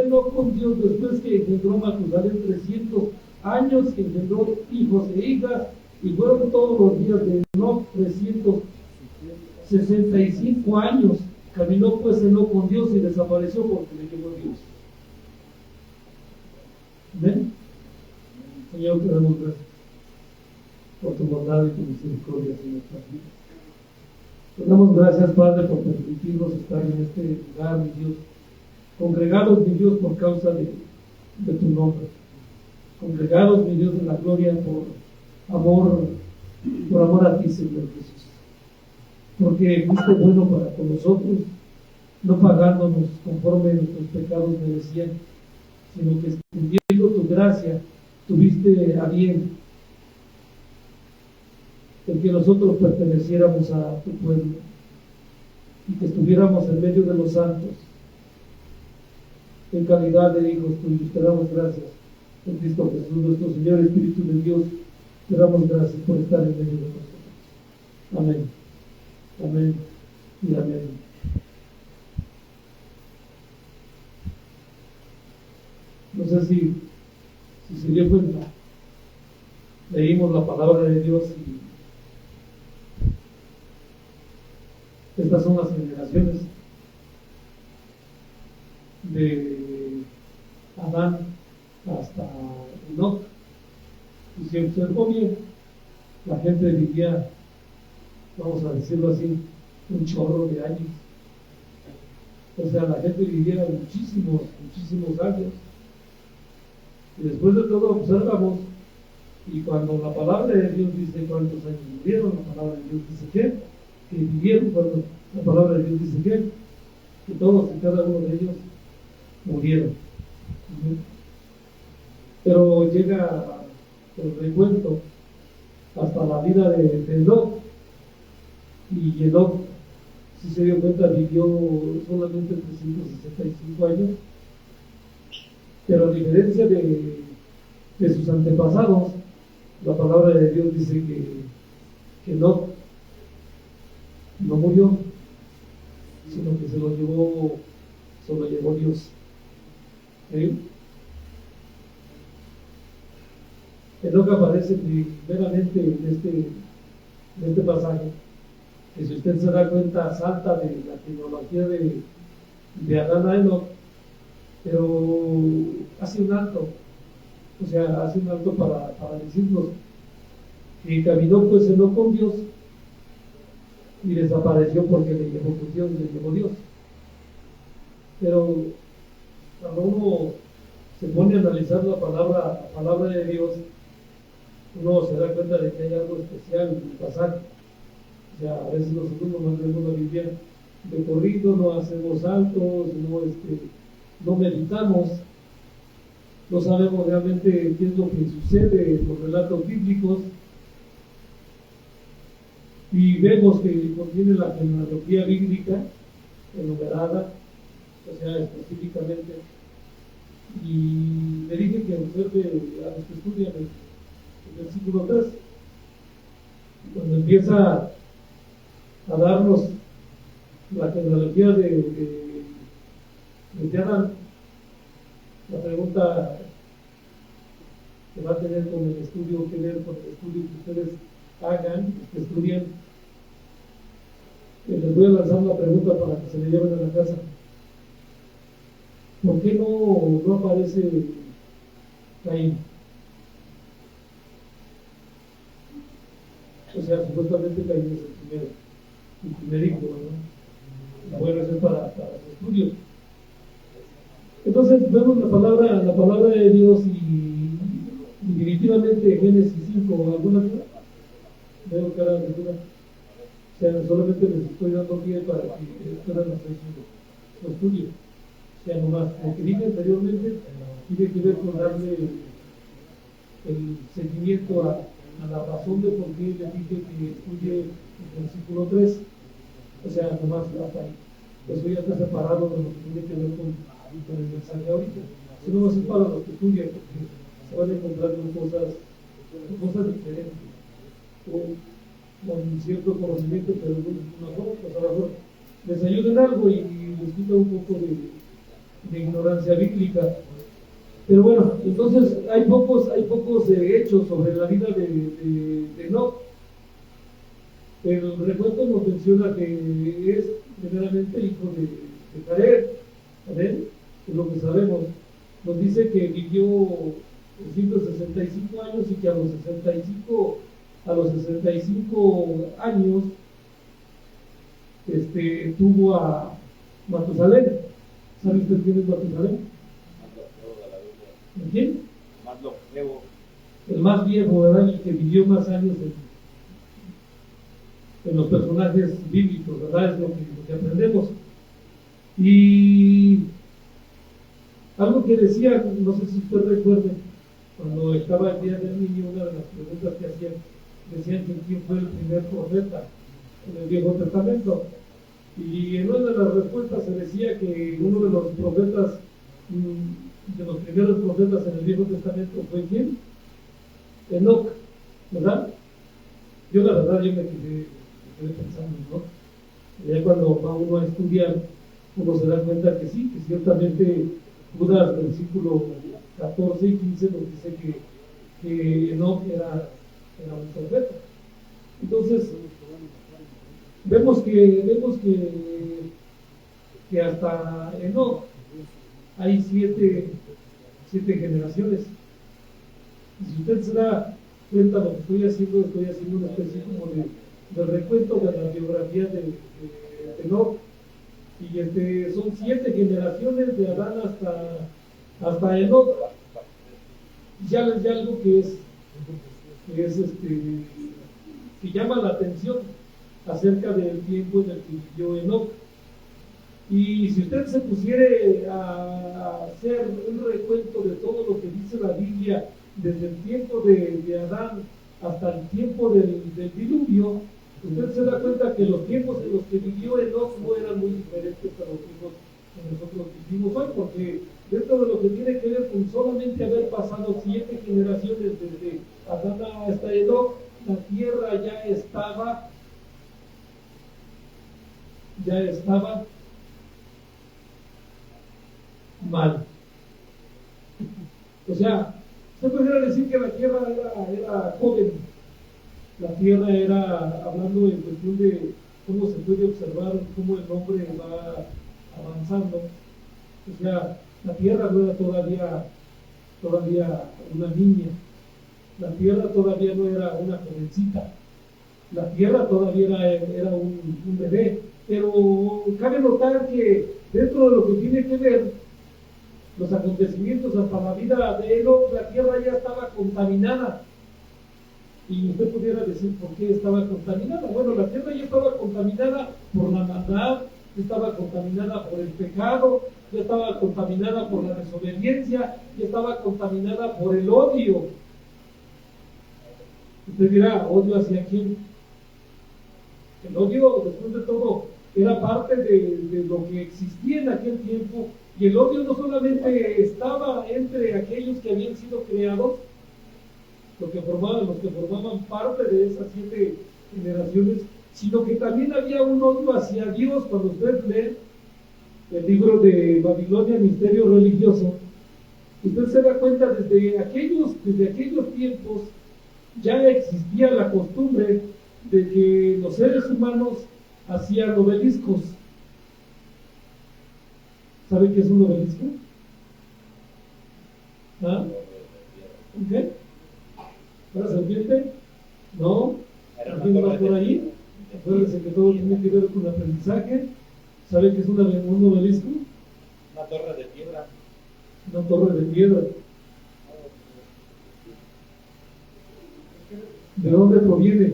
no con Dios después que engendró Matusalén 300 años, que engendró hijos e hijas, y fueron todos los días de Enoc 365 años. Caminó pues Enoc con Dios y desapareció porque le llevó Dios. ¿Ven? Señor, te damos gracias por tu bondad y tu misericordia en nuestras vidas. Te damos gracias, Padre, por permitirnos estar en este lugar, mi Dios, congregados, mi Dios, por causa de tu nombre, congregados, mi Dios, en la gloria por amor a ti, Señor Jesús, porque fuiste bueno para con nosotros, no pagándonos conforme nuestros pecados merecían, sino que extendiendo tu gracia, tuviste a bien el que nosotros perteneciéramos a tu pueblo y que estuviéramos en medio de los santos en calidad de hijos tuyos. Te damos gracias en Cristo Jesús, nuestro Señor, Espíritu de Dios. Te damos gracias por estar en medio de nosotros. Amén. Amén y amén. No sé si se dio cuenta, leímos la palabra de Dios y estas son las generaciones de Adán hasta Enoc. Y se observó bien, la gente vivía, vamos a decirlo así, un chorro de años. O sea, la gente vivía muchísimos años. Y después de todo observamos, y cuando la palabra de Dios dice cuántos años vivieron, la palabra de Dios dice que vivieron, cuando la palabra de Dios dice que todos y cada uno de ellos murieron. Pero llega el recuento hasta la vida de Enoc, y Enoc, si se dio cuenta, vivió solamente 365 años, pero a diferencia de sus antepasados, la palabra de Dios dice que Enoc no murió, sino que se lo llevó Dios. Enoc aparece primeramente en este pasaje, que si usted se da cuenta salta de la tecnología de Adán a Enoc, pero hace un alto, para decirnos que caminó pues Enoc con Dios y desapareció porque le llevó Dios. Pero cuando uno se pone a analizar la palabra de Dios, uno se da cuenta de que hay algo especial en el pasaje. O sea, a veces nosotros nos vemos la Biblia de corrido, no hacemos saltos, no meditamos, no sabemos realmente qué es lo que sucede en los relatos bíblicos, y vemos que contiene la genealogía bíblica enumerada, o sea, específicamente, y le dije que observe a los que estudian el versículo 3, cuando empieza a darnos la genealogía de Adán. La pregunta que va a tener con el estudio que ver, con el estudio que ustedes hagan, que estudien, les voy a lanzar una pregunta para que se le lleven a la casa. ¿Por qué no aparece Caín? O sea, supuestamente Caín es el primer hijo, ¿no? Bueno, eso es para los estudios. Entonces vemos la palabra de Dios, y definitivamente Génesis 5, ¿alguna duda? Veo cara de duda. O sea, solamente les estoy dando pie para que puedan hacer su estudio. O sea, nomás, lo que dije anteriormente tiene que ver con darle el seguimiento a la razón de por qué le dije que estudie el versículo 3. O sea, nomás hasta ahí. Eso ya está separado de lo que tiene que ver con el mensaje ahorita. Eso no es para los que estudian, porque se van a encontrar con cosas diferentes, con cierto conocimiento, pero pues a lo mejor les ayuda en algo y les quita un poco de ignorancia bíblica. Pero bueno, entonces hay pocos hechos sobre la vida de Enoc. El recuento nos menciona que es primeramente hijo de Jared, ¿vale? Es lo que sabemos. Nos dice que vivió 165 años y que a los 65 años tuvo a Matusalén. ¿Sabe usted quién es Matusalén? ¿Quién? Más longevo. El más viejo, ¿verdad? El que vivió más años en los personajes bíblicos, ¿verdad? Es lo que aprendemos. Y algo que decía, no sé si usted recuerde, cuando estaba el día del niño, una de las preguntas que hacían, decían que quién fue el primer profeta en el Viejo Testamento. Y en una de las respuestas se decía que uno de los profetas, de los primeros profetas en el Viejo Testamento fue ¿quién? Enoc, ¿verdad? Yo la verdad, yo me quedé pensando, ¿no? Ya cuando va uno a estudiar, uno se da cuenta que sí, que ciertamente Judas, versículo 14 y 15 nos dice que Enoc era un profeta. Entonces, vemos que hasta Enoc hay siete generaciones. Y si usted se da cuenta de lo que estoy haciendo una especie como de recuento de la biografía de Enoc. Y son 7 generaciones de Adán hasta Enoc. Ya algo que llama la atención acerca del tiempo en el que vivió Enoc. Y si usted se pusiera a hacer un recuento de todo lo que dice la Biblia desde el tiempo de Adán hasta el tiempo del diluvio, usted se da cuenta que los tiempos en los que vivió Enoc no eran muy diferentes a los tiempos que nosotros vivimos hoy, porque dentro de lo que tiene que ver con solamente haber pasado 7 generaciones desde Adán hasta Enoc, la tierra ya estaba mal. O sea, usted podría decir que la tierra era joven. La tierra era, hablando en cuestión de cómo se puede observar cómo el hombre va avanzando. O sea, la tierra no era todavía una niña. La tierra todavía no era una jovencita. La tierra todavía era un bebé. Pero cabe notar que dentro de lo que tiene que ver los acontecimientos hasta la vida de Enoc, la tierra ya estaba contaminada. Y usted pudiera decir por qué estaba contaminada. Bueno, la tierra ya estaba contaminada por la maldad, ya estaba contaminada por el pecado, ya estaba contaminada por la desobediencia, ya estaba contaminada por el odio. Usted dirá, ¿odio hacia quién? El odio, después de todo, era parte de lo que existía en aquel tiempo. Y el odio no solamente estaba entre aquellos que habían sido creados, los que formaban parte de esas 7 generaciones, sino que también había un odio hacia Dios. Cuando usted lee el libro de Babilonia, Misterio Religioso, usted se da cuenta desde aquellos tiempos ya existía la costumbre de que los seres humanos hacían obeliscos. ¿Sabe qué es un obelisco? ¿Ah? ¿Qué? ¿Una serpiente? ¿No? ¿Alguien va por ahí? Acuérdense que todo tiene que ver con aprendizaje. ¿Sabe qué es un obelisco? Una torre de piedra. Una torre de piedra. ¿De dónde proviene?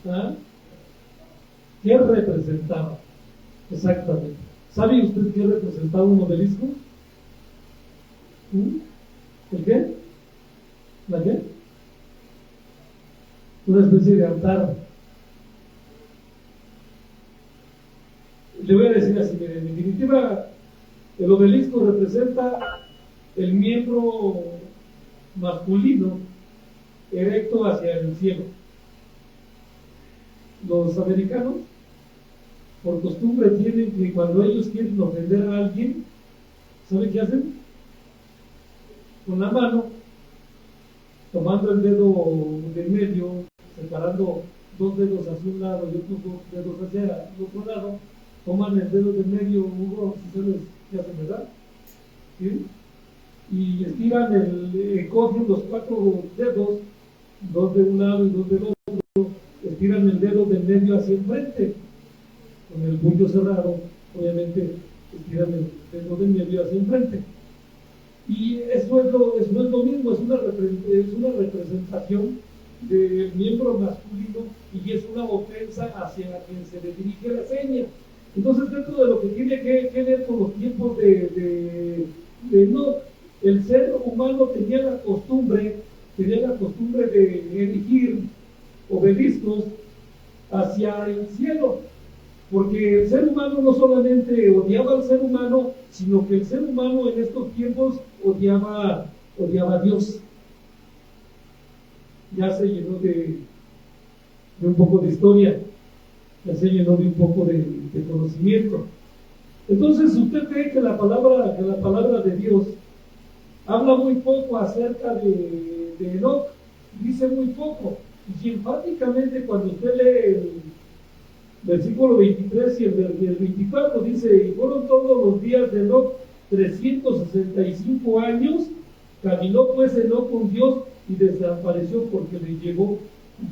¿Ah? ¿Qué representaba? Exactamente. ¿Sabe usted qué representaba un obelisco? ¿El qué? ¿La qué? Una especie de altar. Le voy a decir así, mire, en definitiva, el obelisco representa el miembro masculino erecto hacia el cielo. Los americanos por costumbre tienen que cuando ellos quieren ofender a alguien, ¿saben qué hacen? Con la mano, tomando el dedo del medio, separando dos dedos hacia un lado y otros dos dedos hacia el otro lado, toman el dedo del medio, Hugo, si sabes qué hacen, ¿verdad? ¿Sí? Y estiran cogen los cuatro dedos, dos de un lado y dos del otro, estiran el dedo del medio hacia enfrente, con el puño cerrado, obviamente estiran el dedo del medio hacia enfrente. Y eso es lo mismo, es una representación del miembro masculino y es una ofensa hacia quien se le dirige la seña. Entonces, dentro de lo que tiene que ver con los tiempos de no, el ser humano tenía la costumbre de erigir obeliscos hacia el cielo, porque el ser humano no solamente odiaba al ser humano, sino que el ser humano en estos tiempos odiaba a Dios. Ya se llenó de un poco de historia, ya se llenó de un poco de conocimiento. Entonces usted ve que la palabra de Dios habla muy poco acerca de Enoc, dice muy poco, y enfáticamente cuando usted lee el versículo 23 y el 24 dice: y fueron todos los días de Enoc 365 años, caminó pues Enoc con Dios y desapareció porque le llegó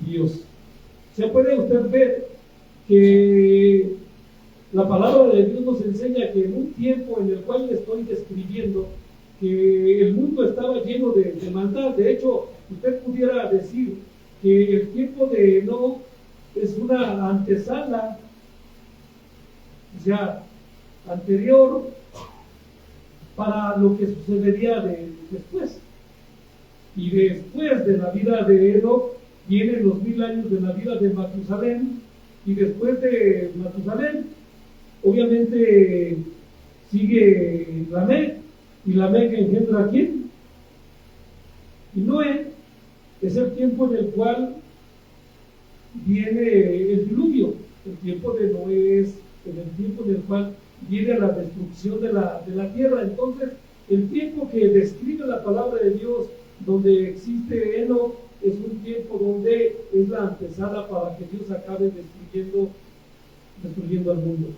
Dios. O sea, puede usted ver que la palabra de Dios nos enseña que en un tiempo en el cual le estoy describiendo, que el mundo estaba lleno de maldad. De hecho, usted pudiera decir que el tiempo de Enoc es una antesala, o sea, anterior para lo que sucedería después. Y después de la vida de Enoc vienen los 1000 años de la vida de Matusalén, y después de Matusalén obviamente sigue Lamec, y Lamec engendra ¿a quién? Y Noé. Es el tiempo en el cual viene el diluvio. El tiempo de Noé es en el tiempo en el cual viene la destrucción de la tierra. Entonces, el tiempo que describe la palabra de Dios, donde existe Enoc, es un tiempo donde es la antesala para que Dios acabe destruyendo al mundo.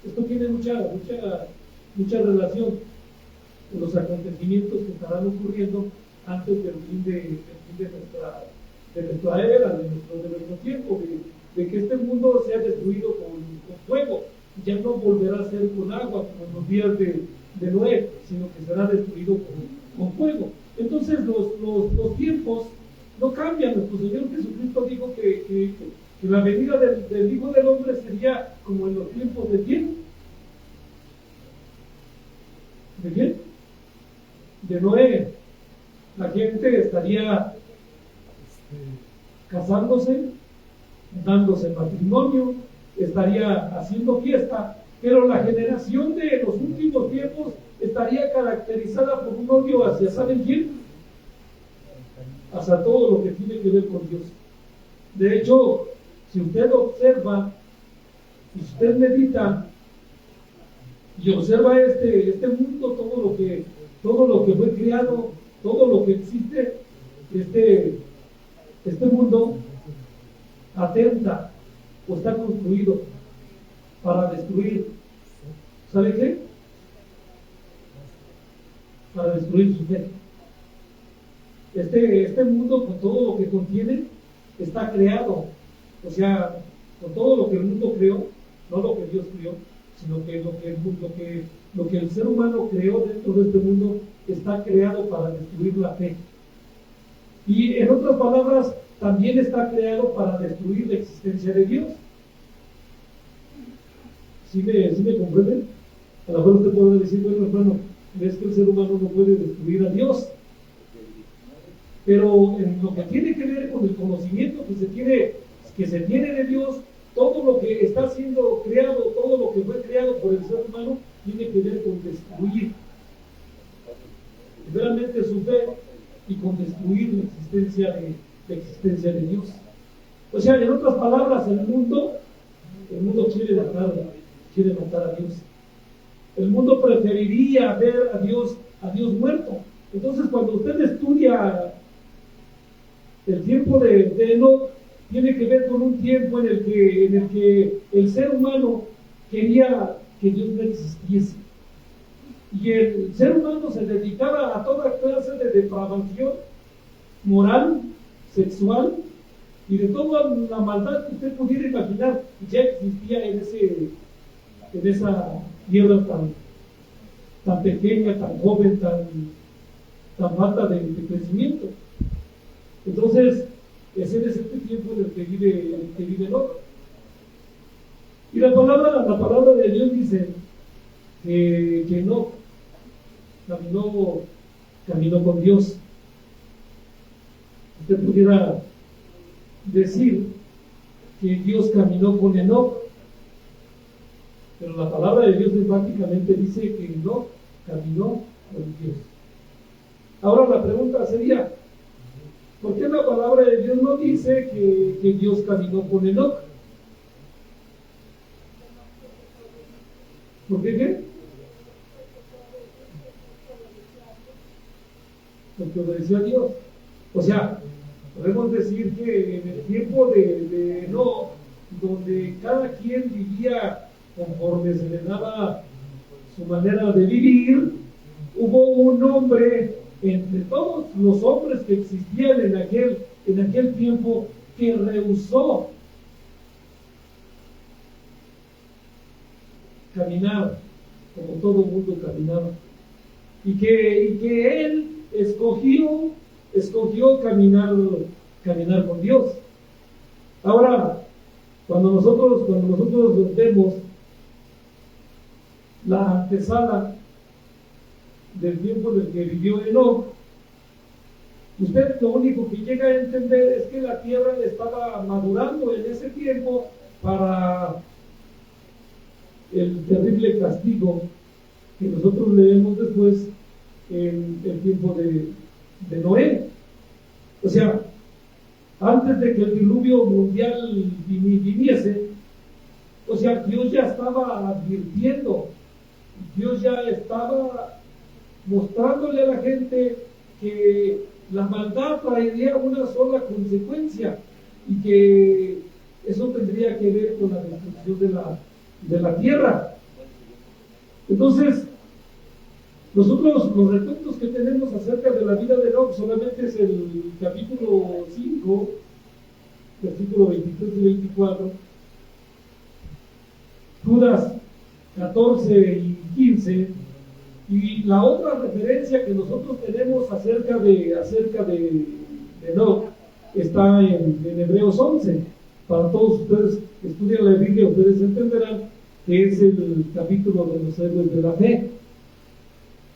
Esto tiene mucha relación con los acontecimientos que estarán ocurriendo antes del fin de nuestra era, de nuestro tiempo, de que este mundo sea destruido con fuego. Ya no volverá a ser con agua como en los días de Noé, sino que será destruido con fuego. Entonces los tiempos no cambian. Nuestro Señor Jesucristo dijo que la venida del Hijo del Hombre sería como en los tiempos de ¿quién? ¿De quién? De Noé. La gente estaría casándose, dándose matrimonio, estaría haciendo fiesta, pero la generación de los últimos tiempos estaría caracterizada por un odio hacia, ¿saben quién? Hacia todo lo que tiene que ver con Dios. De hecho, si usted observa, si usted medita y observa este mundo, todo lo que fue creado, todo lo que existe, este mundo atenta o está construido para destruir, ¿sabe qué? Para destruir su fe. Este mundo, con todo lo que contiene, está creado, o sea, con todo lo que el mundo creó, no lo que Dios creó, sino que lo que el ser humano creó dentro de este mundo está creado para destruir la fe. Y en otras palabras, también está creado para destruir la existencia de Dios. ¿Sí me comprenden? A lo mejor usted puede decir: bueno, hermano, es que el ser humano no puede destruir a Dios. Pero en lo que tiene que ver con el conocimiento que se tiene de Dios, todo lo que está siendo creado, todo lo que fue creado por el ser humano, tiene que ver con destruir primeramente su fe y con destruir la existencia de Dios. O sea, en otras palabras, el mundo El mundo quiere matar a Dios. El mundo preferiría ver a Dios muerto. Entonces, cuando usted estudia el tiempo de Enoc, tiene que ver con un tiempo en el que el ser humano quería que Dios no existiese. Y el ser humano se dedicaba a toda clase de depravación moral, sexual y de toda la maldad que usted pudiera imaginar, ya existía en esa tierra tan pequeña, tan joven, tan falta de crecimiento. Entonces, ese es este tiempo en el que vive Lot. Y la palabra de Dios dice que no caminó con Dios. Usted pudiera decir que Dios caminó con Enoc, pero la palabra de Dios prácticamente dice que Enoc caminó con Dios. Ahora la pregunta sería, ¿por qué la palabra de Dios no dice que Dios caminó con Enoc? ¿Por qué? Porque obedeció a Dios. O sea, podemos decir que en el tiempo de Enoc, donde cada quien vivía conforme se le daba su manera de vivir, hubo un hombre entre todos los hombres que existían en aquel tiempo que rehusó caminar como todo el mundo caminaba, y que él escogió caminar con Dios. Ahora, cuando nosotros vemos la antesala del tiempo en el que vivió Enoc, usted lo único que llega a entender es que la tierra estaba madurando en ese tiempo para el terrible castigo que nosotros leemos después en el tiempo de Noé. O sea, antes de que el diluvio mundial viniese, o sea, Dios ya estaba advirtiendo, Dios ya estaba mostrándole a la gente que la maldad traería una sola consecuencia y que eso tendría que ver con la destrucción de la tierra. Entonces, nosotros los recuentos que tenemos acerca de la vida de Enoc solamente es el capítulo 5, versículo 23 y 24, Judas 14 y 15, y la otra referencia que nosotros tenemos acerca de Enoc está en Hebreos 11. Para todos ustedes que estudian la Biblia, ustedes entenderán que es el capítulo de los héroes de la fe.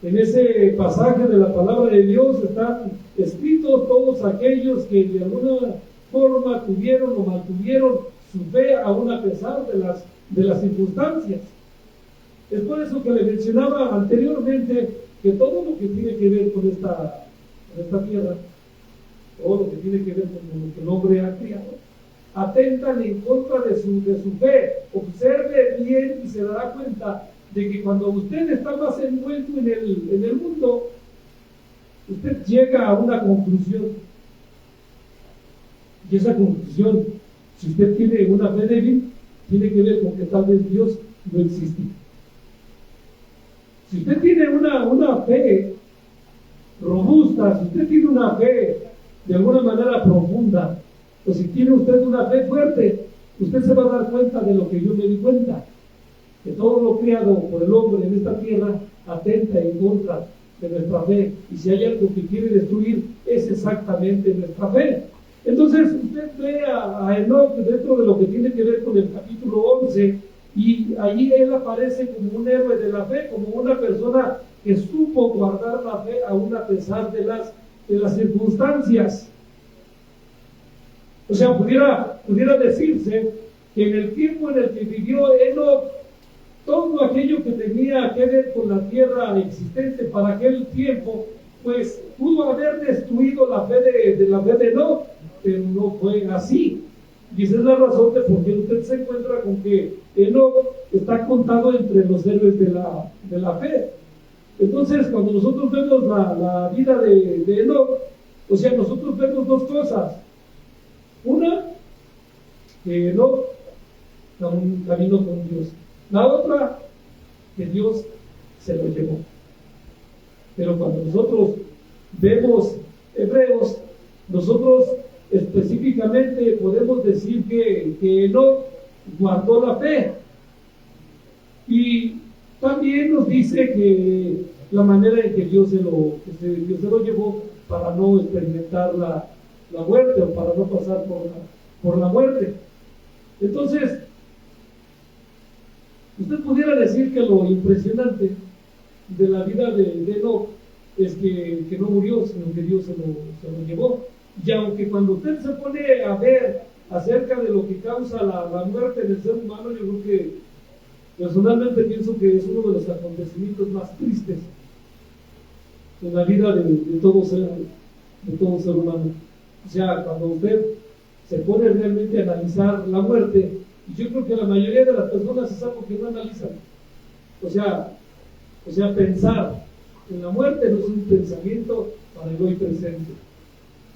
En ese pasaje de la palabra de Dios están escritos todos aquellos que de alguna forma tuvieron o mantuvieron su fe aún a pesar de las circunstancias. Es por eso que le mencionaba anteriormente que todo lo que tiene que ver con esta tierra, todo lo que tiene que ver con lo que el hombre ha criado, atentan en contra de su fe. Observe bien y se dará cuenta de que cuando usted está más envuelto en el mundo, usted llega a una conclusión. Y esa conclusión, si usted tiene una fe débil, tiene que ver con que tal vez Dios no existe. Si usted tiene una fe robusta, si usted tiene una fe de alguna manera profunda, o si tiene usted una fe fuerte, usted se va a dar cuenta de lo que yo me di cuenta, que todo lo creado por el hombre en esta tierra atenta en contra de nuestra fe, y si hay algo que quiere destruir es exactamente nuestra fe. Entonces usted ve a Enoc dentro de lo que tiene que ver con el capítulo 11, y allí él aparece como un héroe de la fe, como una persona que supo guardar la fe aún a pesar de las circunstancias. O sea, pudiera decirse que en el tiempo en el que vivió Enoc, todo aquello que tenía que ver con la tierra existente para aquel tiempo, pues pudo haber destruido la fe de Enoc, pero no fue así. Y esa es la razón de por qué usted se encuentra con que Enoc está contado entre los héroes de la fe. Entonces, cuando nosotros vemos la vida de Enoc, o sea, nosotros vemos dos cosas. Una, que Enoc caminó con Dios. La otra, que Dios se lo llevó. Pero cuando nosotros vemos Hebreos, nosotros específicamente podemos decir que Enoc guardó la fe. Y también nos dice que la manera en que Dios se lo llevó para no experimentar la muerte o para no pasar por la muerte. Entonces, usted pudiera decir que lo impresionante de la vida de Enoc es que no murió, sino que Dios se lo llevó. Y aunque cuando usted se pone a ver acerca de lo que causa la muerte del ser humano, yo creo que personalmente pienso que es uno de los acontecimientos más tristes en la vida de todo ser humano. O sea, cuando usted se pone realmente a analizar la muerte, y yo creo que la mayoría de las personas es algo que no analizan. O sea, pensar en la muerte no es un pensamiento para el hoy presente.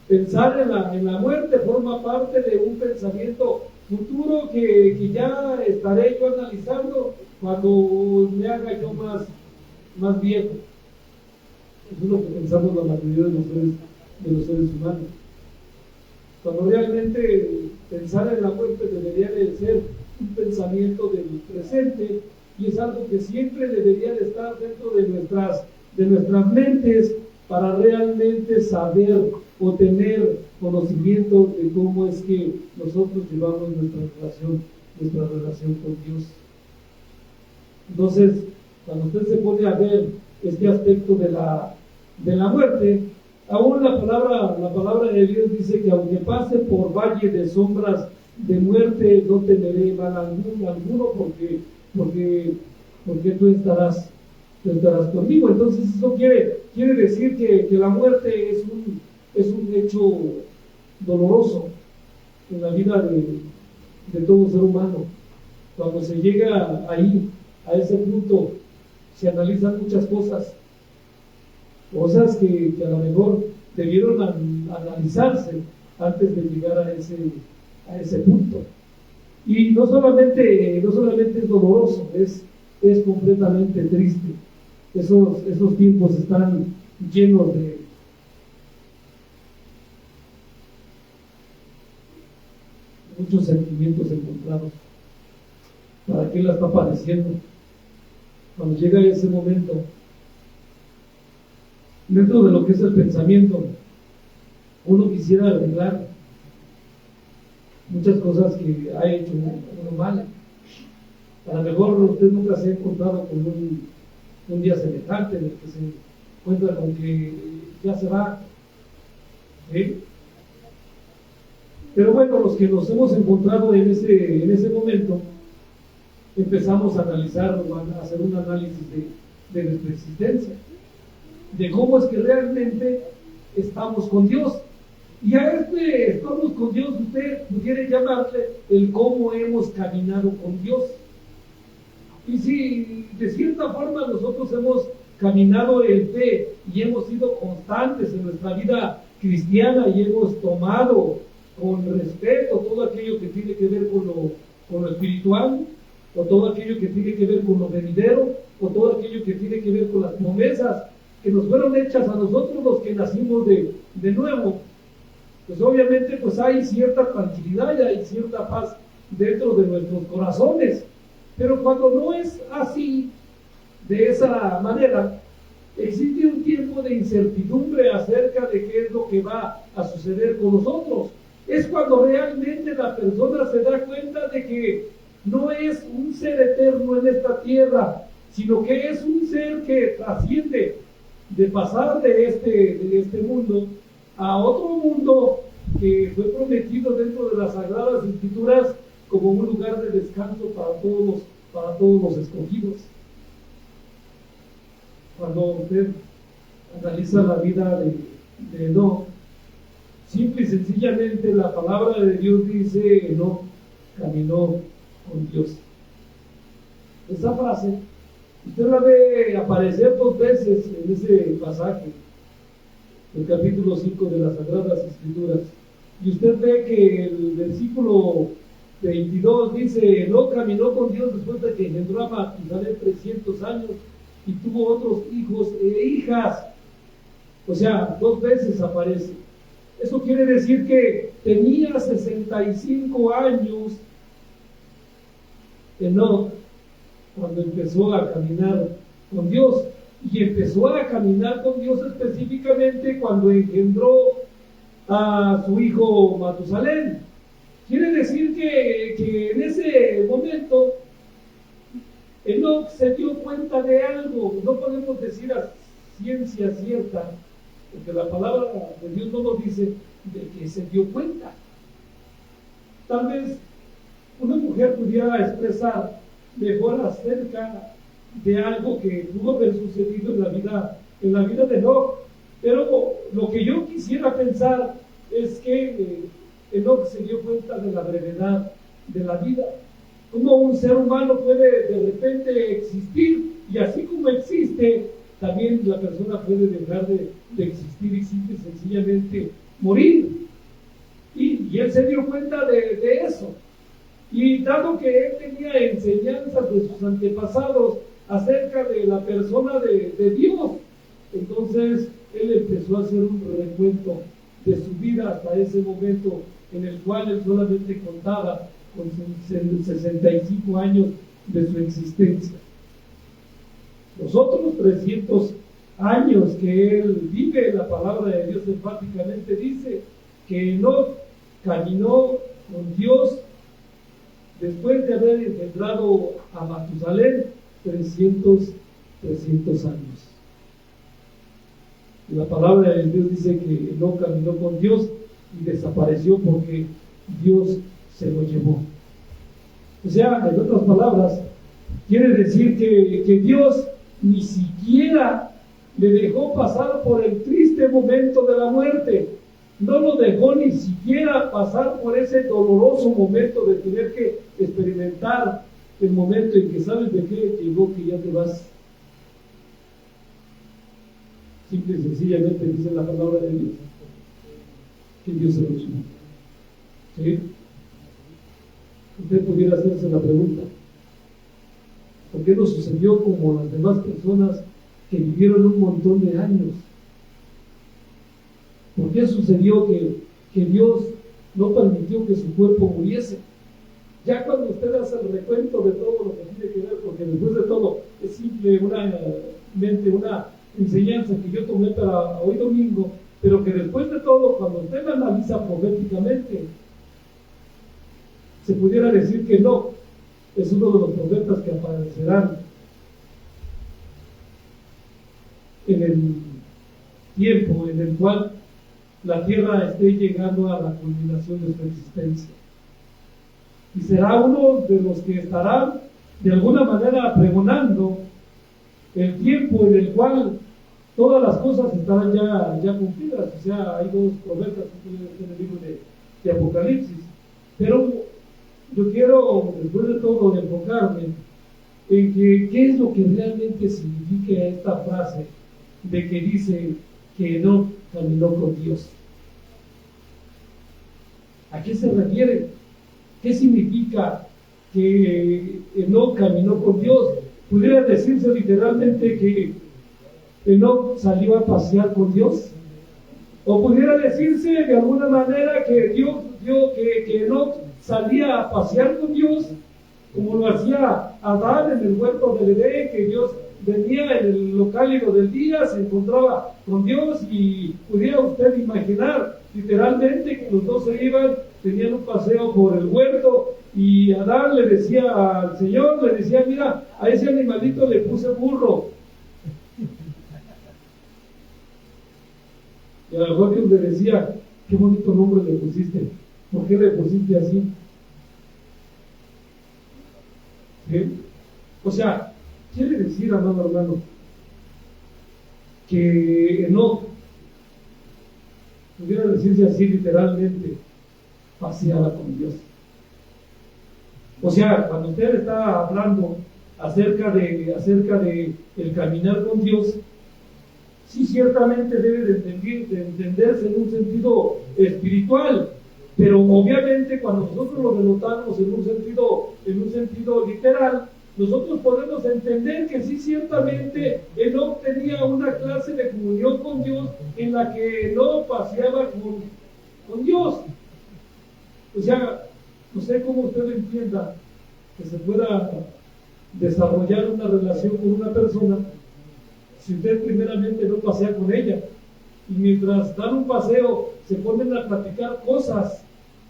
Pensar en la muerte forma parte de un pensamiento futuro que ya estaré yo analizando cuando me haga yo más viejo. Eso es lo que pensamos la mayoría de los seres humanos. Cuando realmente pensar en la muerte debería de ser un pensamiento del presente, y es algo que siempre debería de estar dentro de nuestras mentes para realmente saber o tener conocimiento de cómo es que nosotros llevamos nuestra relación con Dios. Entonces, cuando usted se pone a ver este aspecto de la muerte, aún la palabra de Dios dice que aunque pase por valle de sombras de muerte, no temeré mal alguno porque tú estarás conmigo. Entonces eso quiere decir que la muerte es un hecho doloroso en la vida de todo ser humano. Cuando se llega ahí, a ese punto, se analizan muchas cosas que a lo mejor debieron analizarse antes de llegar a ese punto. Y no solamente es doloroso, es completamente triste. Esos tiempos están llenos de muchos sentimientos encontrados. ¿Para qué la está padeciendo? Cuando llega ese momento, dentro de lo que es el pensamiento, uno quisiera arreglar muchas cosas que ha hecho uno mal. A lo mejor usted nunca se ha encontrado con un día semejante en el que se encuentra con que ya se va, ¿sí? Pero bueno, los que nos hemos encontrado en ese momento, empezamos a analizar, a hacer un análisis de nuestra existencia, de cómo es que realmente estamos con Dios. Y a estamos con Dios, usted quiere llamarle el cómo hemos caminado con Dios. Y si de cierta forma nosotros hemos caminado en fe y hemos sido constantes en nuestra vida cristiana y hemos tomado con respeto todo aquello que tiene que ver con lo espiritual, o todo aquello que tiene que ver con lo venidero, o todo aquello que tiene que ver con las promesas que nos fueron hechas a nosotros los que nacimos de nuevo, pues obviamente pues hay cierta tranquilidad y hay cierta paz dentro de nuestros corazones. Pero cuando no es así, de esa manera, existe un tiempo de incertidumbre acerca de qué es lo que va a suceder con nosotros. Es cuando realmente la persona se da cuenta de que no es un ser eterno en esta tierra, sino que es un ser que trasciende de pasar de este mundo a otro mundo que fue prometido dentro de las Sagradas Escrituras como un lugar de descanso para todos los escogidos. Cuando usted analiza la vida de Enoc, Simple y sencillamente la palabra de Dios dice, no, caminó con Dios. Esa frase, usted la ve aparecer 2 veces en ese pasaje, el capítulo 5 de las Sagradas Escrituras. Y usted ve que el versículo 22 dice, no caminó con Dios después de que engendró a Matusalén 300 años y tuvo otros hijos e hijas. O sea, 2 veces aparece. Eso quiere decir que tenía 65 años Enoc cuando empezó a caminar con Dios. Y empezó a caminar con Dios específicamente cuando engendró a su hijo Matusalén. Quiere decir que en ese momento Enoc se dio cuenta de algo. No podemos decir a ciencia cierta, porque la palabra de Dios no nos dice de que se dio cuenta. Tal vez una mujer pudiera expresar mejor acerca de algo que pudo haber sucedido en la vida de Enoc, pero lo que yo quisiera pensar es que Enoc se dio cuenta de la brevedad de la vida, cómo un ser humano puede de repente existir, y así como existe, también la persona puede dejar de existir y simple y sencillamente morir. Y él se dio cuenta de eso. Y dado que él tenía enseñanzas de sus antepasados acerca de la persona de Dios, entonces él empezó a hacer un recuento de su vida hasta ese momento en el cual él solamente contaba con sus 65 años de su existencia. Los otros 300 años que él vive, la palabra de Dios enfáticamente dice que Enoc caminó con Dios después de haber engendrado a Matusalén 300 años. Y la palabra de Dios dice que Enoc caminó con Dios y desapareció porque Dios se lo llevó. O sea, en otras palabras, quiere decir que Dios ni siquiera le dejó pasar por el triste momento de la muerte. No lo dejó ni siquiera pasar por ese doloroso momento de tener que experimentar el momento en que sabes de qué llegó, que ya te vas. Simple y sencillamente dice la palabra de Dios que Dios se lo llevó. ¿Sí? Usted pudiera hacerse la pregunta: ¿por qué no sucedió como las demás personas que vivieron un montón de años? ¿Por qué sucedió que Dios no permitió que su cuerpo muriese? Ya cuando usted hace el recuento de todo lo que tiene que ver, porque después de todo es simplemente una enseñanza que yo tomé para hoy domingo, pero que después de todo, cuando usted la analiza proféticamente, se pudiera decir que no, es uno de los profetas que aparecerán en el tiempo en el cual la tierra esté llegando a la culminación de su existencia. Y será uno de los que estarán de alguna manera pregonando el tiempo en el cual todas las cosas estarán ya cumplidas. O sea, hay 2 profetas en el libro de Apocalipsis. Pero yo quiero, después de todo, enfocarme en qué es lo que realmente significa esta frase de que dice que Enoc caminó con Dios. ¿A qué se refiere? ¿Qué significa que Enoc caminó con Dios? Pudiera decirse literalmente que Enoc salió a pasear con Dios, o pudiera decirse de alguna manera que Dios vio que Enoc salía a pasear con Dios, como lo hacía Adán en el huerto del Edén, que Dios venía en lo cálido del día, se encontraba con Dios, y pudiera usted imaginar literalmente que los dos se iban, tenían un paseo por el huerto, y Adán le decía al Señor, le decía: mira, a ese animalito le puse burro. Y a lo mejor Dios le decía: qué bonito nombre le pusiste, ¿por qué le pusiste así? ¿Sí? O sea, quiere decir, amado hermano, que Enoc pudiera decirse así literalmente, paseaba con Dios. O sea, cuando usted está hablando acerca de el caminar con Dios, sí ciertamente debe de entenderse en un sentido espiritual, pero obviamente cuando nosotros lo denotamos en un sentido literal, nosotros podemos entender que sí ciertamente Enoc tenía una clase de comunión con Dios en la que no paseaba con Dios. O sea, no sé cómo usted entienda que se pueda desarrollar una relación con una persona si usted primeramente no pasea con ella, y mientras dan un paseo se ponen a platicar cosas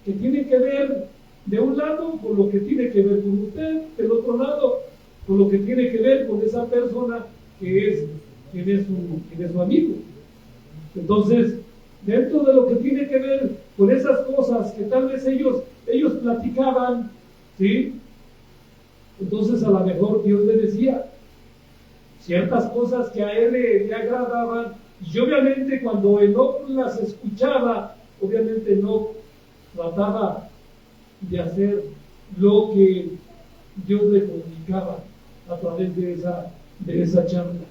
que tienen que ver de un lado con lo que tiene que ver con usted, del otro lado con lo que tiene que ver con esa persona que es su amigo. Entonces, dentro de lo que tiene que ver con esas cosas que tal vez ellos platicaban, ¿sí? Entonces a lo mejor Dios le decía ciertas cosas que a él le agradaban, y obviamente cuando Enoc las escuchaba, obviamente Enoc trataba de hacer lo que Dios le comunicaba a través de esa charla,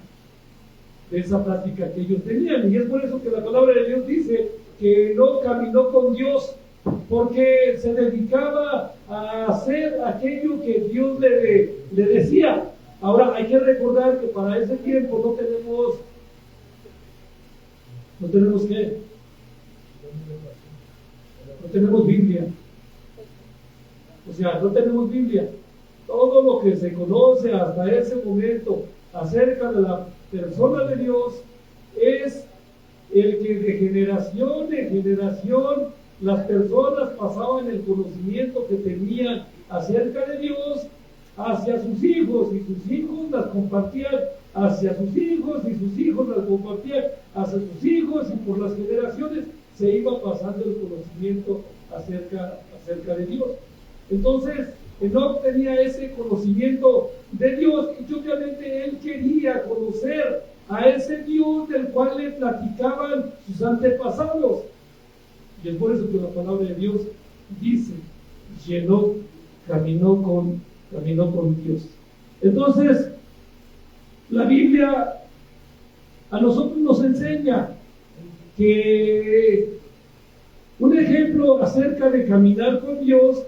de esa plática que ellos tenían. Y es por eso que la palabra de Dios dice que Enoc caminó con Dios, porque se dedicaba a hacer aquello que Dios le decía. Ahora hay que recordar que para ese tiempo no tenemos ¿qué? No tenemos Biblia. O sea, no tenemos Biblia. Todo lo que se conoce hasta ese momento acerca de la persona de Dios es el que de generación en generación las personas pasaban el conocimiento que tenían acerca de Dios hacia sus hijos, y sus hijos las compartían hacia sus hijos, y sus hijos las compartían hacia sus hijos, y por las generaciones se iba pasando el conocimiento acerca de Dios. Entonces, Enoc tenía ese conocimiento de Dios, y obviamente él quería conocer a ese Dios del cual le platicaban sus antepasados. Y es por eso que la palabra de Dios dice, Enoc caminó con Dios. Entonces, la Biblia a nosotros nos enseña que un ejemplo acerca de caminar con Dios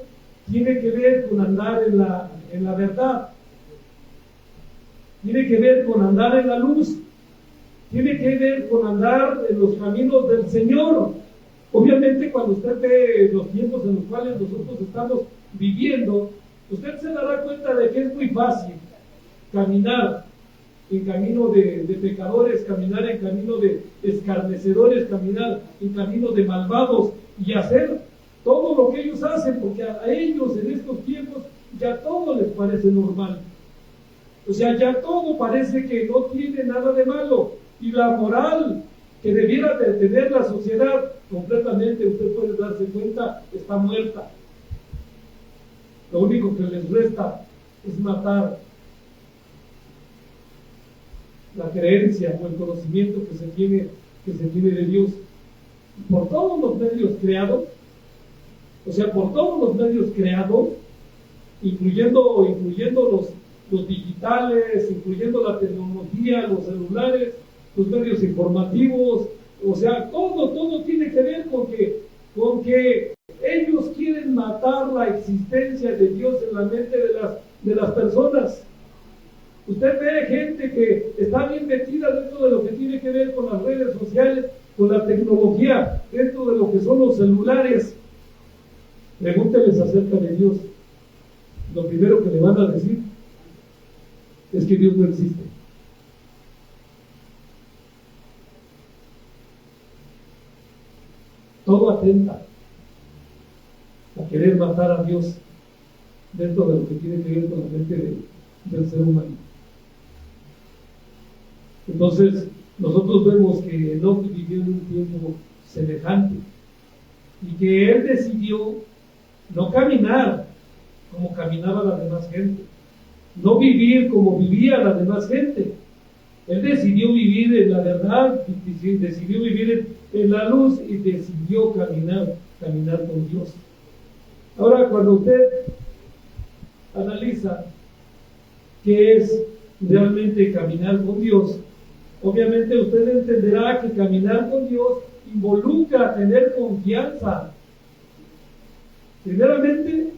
tiene que ver con andar en la verdad, tiene que ver con andar en la luz, tiene que ver con andar en los caminos del Señor. Obviamente, cuando usted ve los tiempos en los cuales nosotros estamos viviendo, usted se dará cuenta de que es muy fácil caminar en camino de pecadores, caminar en camino de escarnecedores, caminar en camino de malvados y hacer todo lo que ellos hacen, porque a ellos en estos tiempos ya todo les parece normal. O sea, ya todo parece que no tiene nada de malo, y la moral que debiera de tener la sociedad completamente, usted puede darse cuenta, está muerta. Lo único que les resta es matar la creencia o el conocimiento que se tiene de Dios por todos los medios creados. O sea, por todos los medios creados, incluyendo los digitales, incluyendo la tecnología, los celulares, los medios informativos. O sea, todo tiene que ver con que ellos quieren matar la existencia de Dios en la mente de las personas. Usted ve gente que está bien metida dentro de lo que tiene que ver con las redes sociales, con la tecnología, dentro de lo que son los celulares. Pregúnteles acerca de Dios. Lo primero que le van a decir es que Dios no existe. Todo atenta a querer matar a Dios dentro de lo que tiene que ver con la mente del ser humano. Entonces, nosotros vemos que Enoc vivió en un tiempo semejante, y que él decidió no caminar como caminaba la demás gente, no vivir como vivía la demás gente. Él decidió vivir en la verdad, decidió vivir en la luz y decidió caminar con Dios. Ahora, cuando usted analiza qué es realmente caminar con Dios, obviamente usted entenderá que caminar con Dios involucra tener confianza. Primeramente,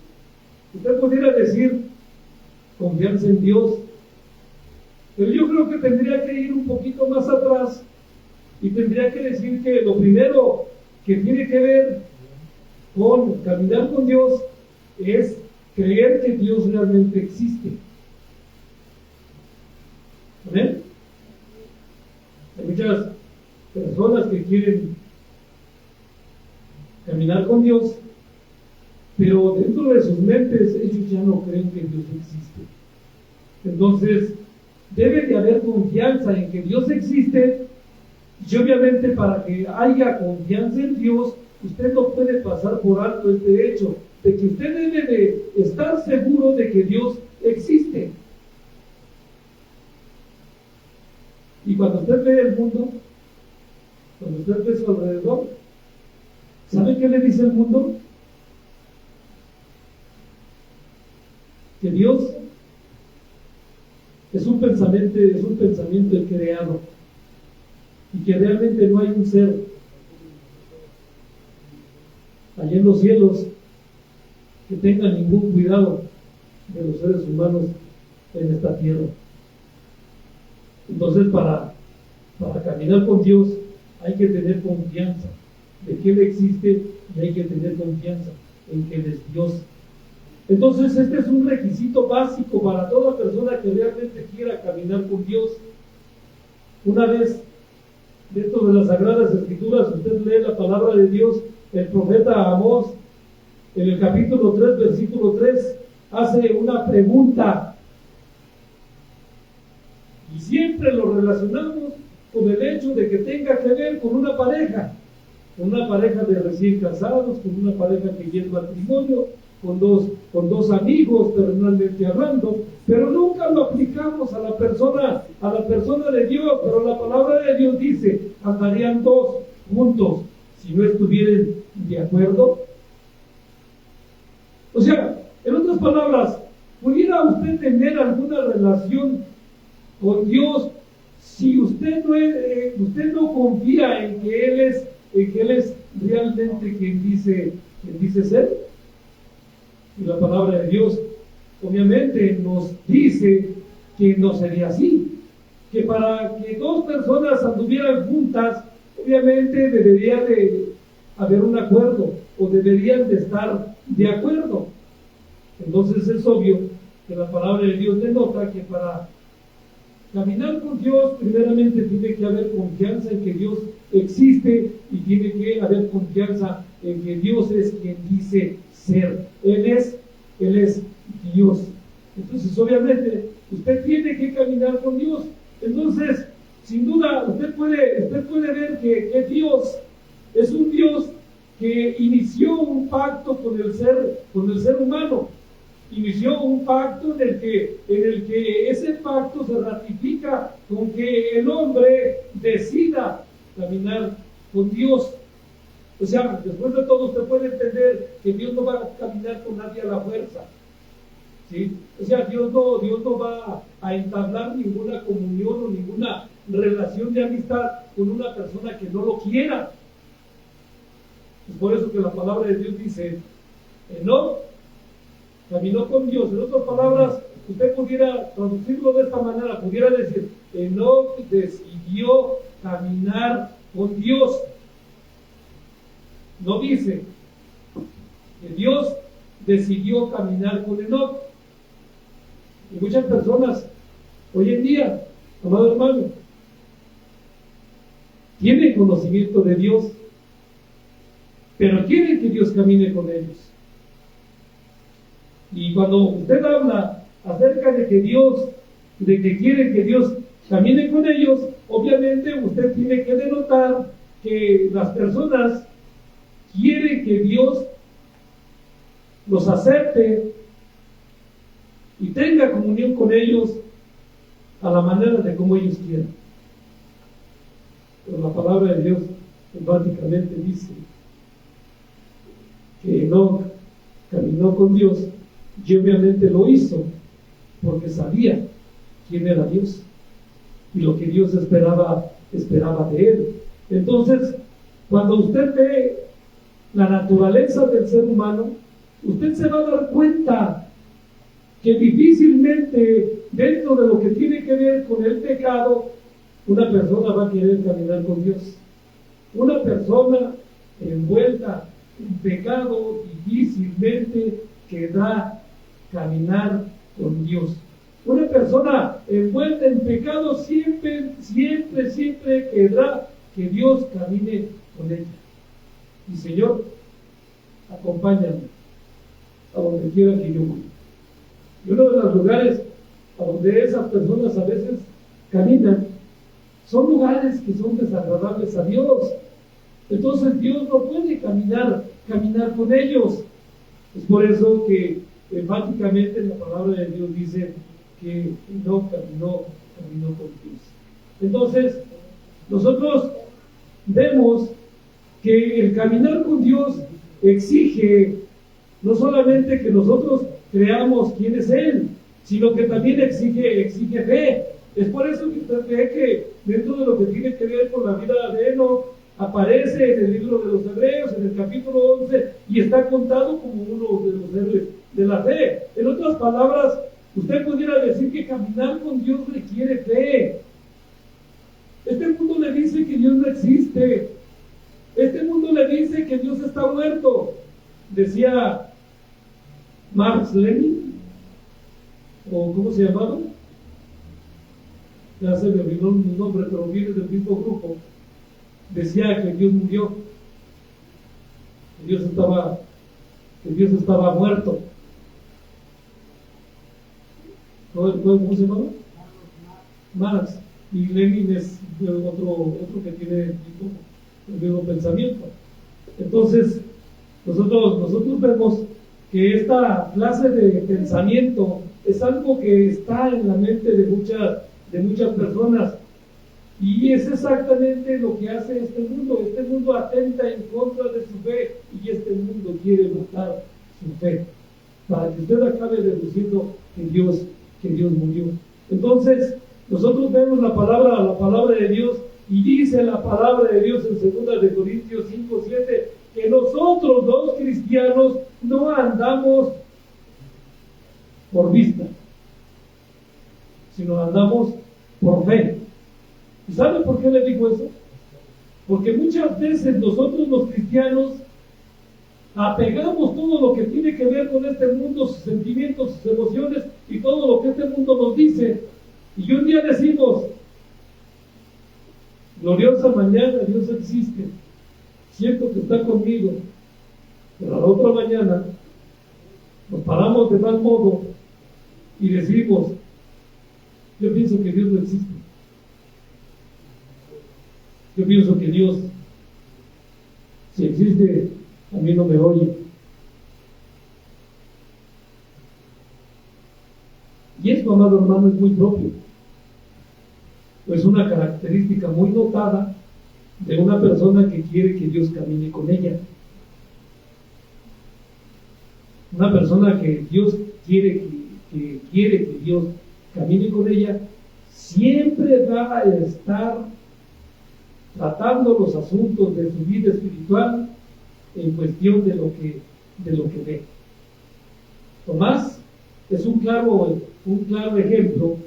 usted pudiera decir confianza en Dios, pero yo creo que tendría que ir un poquito más atrás y tendría que decir que lo primero que tiene que ver con caminar con Dios es creer que Dios realmente existe. ¿Amén? Hay muchas personas que quieren caminar con Dios, pero dentro de sus mentes ellos ya no creen que Dios existe. Entonces, debe de haber confianza en que Dios existe, y obviamente para que haya confianza en Dios, usted no puede pasar por alto este hecho de que usted debe de estar seguro de que Dios existe. Y cuando usted ve el mundo, cuando usted ve su alrededor, ¿sabe qué le dice el mundo? Que Dios es un pensamiento creado y que realmente no hay un ser allá en los cielos que tenga ningún cuidado de los seres humanos en esta tierra. Entonces, para caminar con Dios hay que tener confianza de que Él existe y hay que tener confianza en que Él es Dios. Entonces, este es un requisito básico para toda persona que realmente quiera caminar con Dios. Una vez dentro de las Sagradas Escrituras, usted lee la palabra de Dios, el profeta Amós, en el capítulo 3, versículo 3, hace una pregunta. Y siempre lo relacionamos con el hecho de que tenga que ver con una pareja de recién casados, con una pareja que ya es matrimonio, con dos amigos terrenalmente hablando, pero nunca lo aplicamos a la persona de Dios. Pero la palabra de Dios dice, andarían dos juntos si no estuvieran de acuerdo. O sea, en otras palabras, ¿pudiera usted tener alguna relación con Dios si usted no confía en que Él es realmente quien dice ser? Y la palabra de Dios obviamente nos dice que no sería así, que para que dos personas anduvieran juntas, obviamente debería de haber un acuerdo o deberían de estar de acuerdo. Entonces es obvio que la palabra de Dios denota que para caminar con Dios primeramente tiene que haber confianza en que Dios existe y tiene que haber confianza en que Dios es quien dice ser. Él es Dios. Entonces obviamente usted tiene que caminar con Dios. Entonces, sin duda, usted puede ver que Dios es un Dios que inició un pacto con el ser humano. Inició un pacto en el que ese pacto se ratifica con que el hombre decida caminar con Dios. O sea, después de todo usted puede entender que Dios no va a caminar con nadie a la fuerza, ¿sí? O sea, Dios no va a entablar ninguna comunión o ninguna relación de amistad con una persona que no lo quiera. Es por eso que la palabra de Dios dice, Enoc caminó con Dios. En otras palabras, usted pudiera traducirlo de esta manera, pudiera decir, Enoc decidió caminar con Dios. No dice que Dios decidió caminar con Enoc. Y muchas personas hoy en día, amado hermano, tienen conocimiento de Dios, pero quieren que Dios camine con ellos. Y cuando usted habla acerca de que quiere que Dios camine con ellos, obviamente usted tiene que denotar que las personas quieren que Dios los acepte y tenga comunión con ellos a la manera de como ellos quieran. Pero la palabra de Dios enfáticamente dice que Enoc caminó con Dios y obviamente lo hizo porque sabía quién era Dios y lo que Dios esperaba de él. Entonces, cuando usted ve la naturaleza del ser humano, usted se va a dar cuenta que difícilmente dentro de lo que tiene que ver con el pecado, una persona va a querer caminar con Dios. Una persona envuelta en pecado difícilmente querrá caminar con Dios. Una persona envuelta en pecado siempre querrá que Dios camine con ella. Y Señor, acompáñame a donde quiera que yo voy. Y uno de los lugares a donde esas personas a veces caminan son lugares que son desagradables a Dios. Entonces Dios no puede caminar con ellos. Es por eso que enfáticamente la palabra de Dios dice que no caminó con Dios. Entonces, nosotros vemos que el caminar con Dios exige no solamente que nosotros creamos quién es Él, sino que también exige fe. Es por eso que usted ve que dentro de lo que tiene que ver con la vida de Enoc, aparece en el libro de los Hebreos, en el capítulo 11, y está contado como uno de los héroes de la fe. En otras palabras, usted pudiera decir que caminar con Dios requiere fe. Este mundo le dice que Dios no existe. Este mundo le dice que Dios está muerto. Decía Marx Lenin, o ¿cómo se llamaba? Ya se me olvidó el nombre, pero viene del mismo grupo. Decía que Dios murió, que Dios estaba muerto. ¿Cómo se llamaba? Marx. Y Lenin es otro que tiene el mismo pensamiento. Entonces, nosotros vemos que esta clase de pensamiento es algo que está en la mente de muchas personas, y es exactamente lo que hace este mundo. Este mundo atenta en contra de su fe, y este mundo quiere matar su fe para que usted acabe deduciendo que Dios murió. Entonces, nosotros vemos la palabra de Dios, y dice la palabra de Dios en 2 de Corintios 5:7 que nosotros los cristianos no andamos por vista, sino andamos por fe. ¿Y sabe por qué le digo eso? Porque muchas veces nosotros los cristianos apegamos todo lo que tiene que ver con este mundo, sus sentimientos, sus emociones y todo lo que este mundo nos dice. Y un día decimos, gloriosa mañana, Dios existe, siento que está conmigo. Pero a la otra mañana nos paramos de mal modo y decimos, yo pienso que Dios no existe. Yo pienso que Dios, si existe, a mí no me oye. Y esto, amado hermano, es muy propio. Es una característica muy notada de una persona que quiere que Dios camine con ella. Una persona que Dios quiere que Dios camine con ella, siempre va a estar tratando los asuntos de su vida espiritual en cuestión de lo que ve. Tomás es un claro ejemplo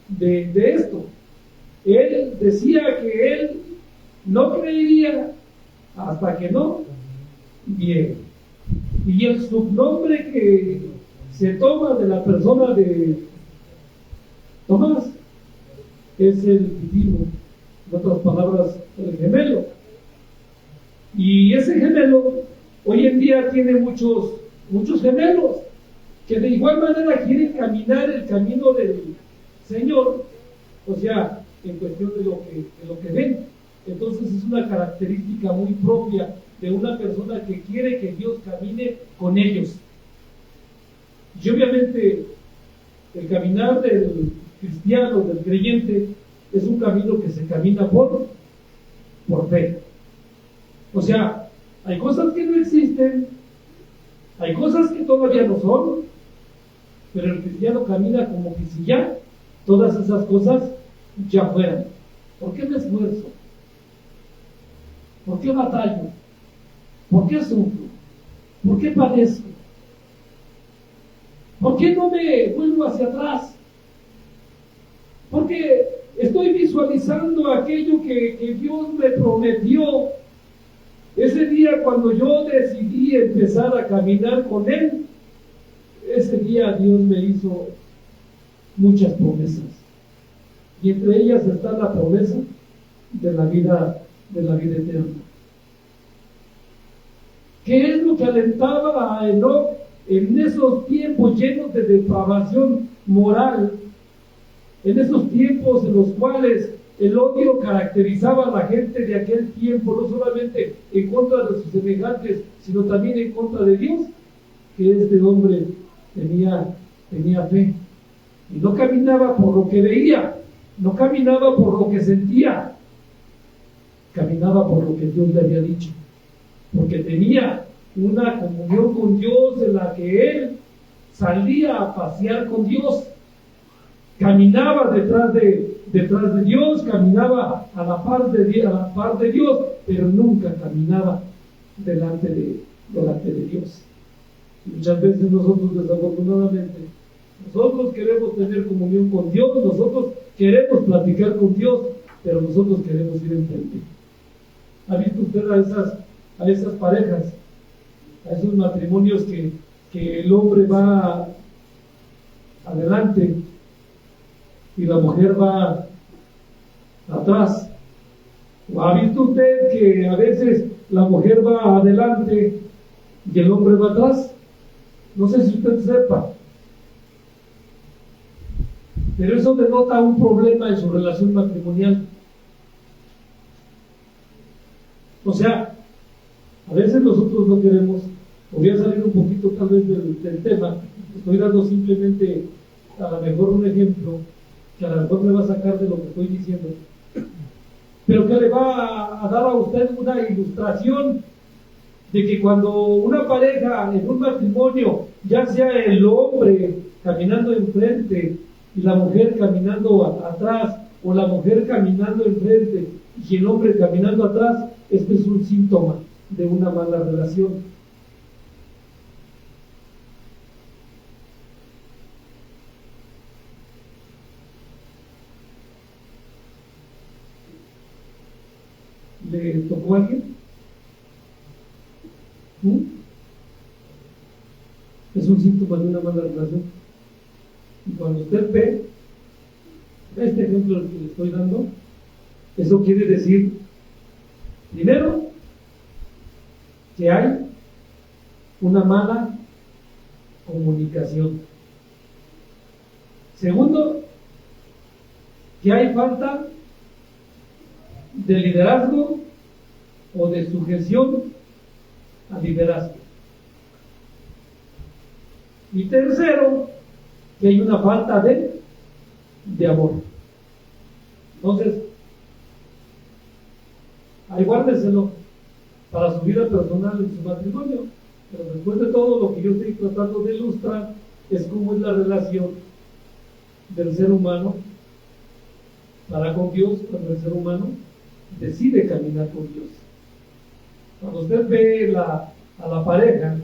de esto. Él decía que él no creería hasta que no viera. Y el subnombre que se toma de la persona de Tomás es el Didimo, en otras palabras, el gemelo. Y ese gemelo hoy en día tiene muchos gemelos que de igual manera quieren caminar el camino del Señor, o sea, en cuestión de lo que ven. Entonces es una característica muy propia de una persona que quiere que Dios camine con ellos. Y obviamente el caminar del cristiano, del creyente, es un camino que se camina por por fe. O sea, hay cosas que no existen, hay cosas que todavía no son, pero el cristiano camina como que si ya todas esas cosas ya fueran. ¿Por qué me esfuerzo? ¿Por qué batallo? ¿Por qué sufro? ¿Por qué padezco? ¿Por qué no me vuelvo hacia atrás? Porque estoy visualizando aquello que Dios me prometió. Ese día cuando yo decidí empezar a caminar con Él, ese día Dios me hizo muchas promesas. Y entre ellas está la promesa de la vida eterna. ¿Qué es lo que alentaba a Enoc en esos tiempos llenos de depravación moral? En esos tiempos en los cuales el odio caracterizaba a la gente de aquel tiempo, no solamente en contra de sus semejantes, sino también en contra de Dios, que este hombre tenía fe. Y no caminaba por lo que veía, no caminaba por lo que sentía, caminaba por lo que Dios le había dicho, porque tenía una comunión con Dios en la que él salía a pasear con Dios, caminaba detrás de Dios, caminaba a la par de Dios, pero nunca caminaba delante de Dios. Y muchas veces nosotros, desafortunadamente, nosotros queremos tener comunión con Dios, nosotros queremos platicar con Dios, pero nosotros queremos ir enfrente. ¿Ha visto usted a esas parejas, a esos matrimonios que el hombre va adelante y la mujer va atrás? ¿O ha visto usted que a veces la mujer va adelante y el hombre va atrás? No sé si usted sepa, pero eso denota un problema en su relación matrimonial. O sea, a veces nosotros no queremos. Voy a salir un poquito tal vez del tema. Estoy dando simplemente a lo mejor un ejemplo que a lo mejor me va a sacar de lo que estoy diciendo, pero que le va a dar a usted una ilustración de que cuando una pareja en un matrimonio, ya sea el hombre caminando enfrente y la mujer caminando atrás, o la mujer caminando enfrente y el hombre caminando atrás, este es un síntoma de una mala relación. ¿Le tocó a alguien? Es un síntoma de una mala relación. Y cuando usted ve este ejemplo que le estoy dando, eso quiere decir, primero, que hay una mala comunicación. Segundo, que hay falta de liderazgo o de sujeción al liderazgo. Y tercero, que hay una falta de amor. Entonces, ahí guárdeselo para su vida personal en su matrimonio. Pero después de todo, lo que yo estoy tratando de ilustrar es cómo es la relación del ser humano para con Dios, cuando el ser humano decide caminar con Dios. Cuando usted ve a la pareja,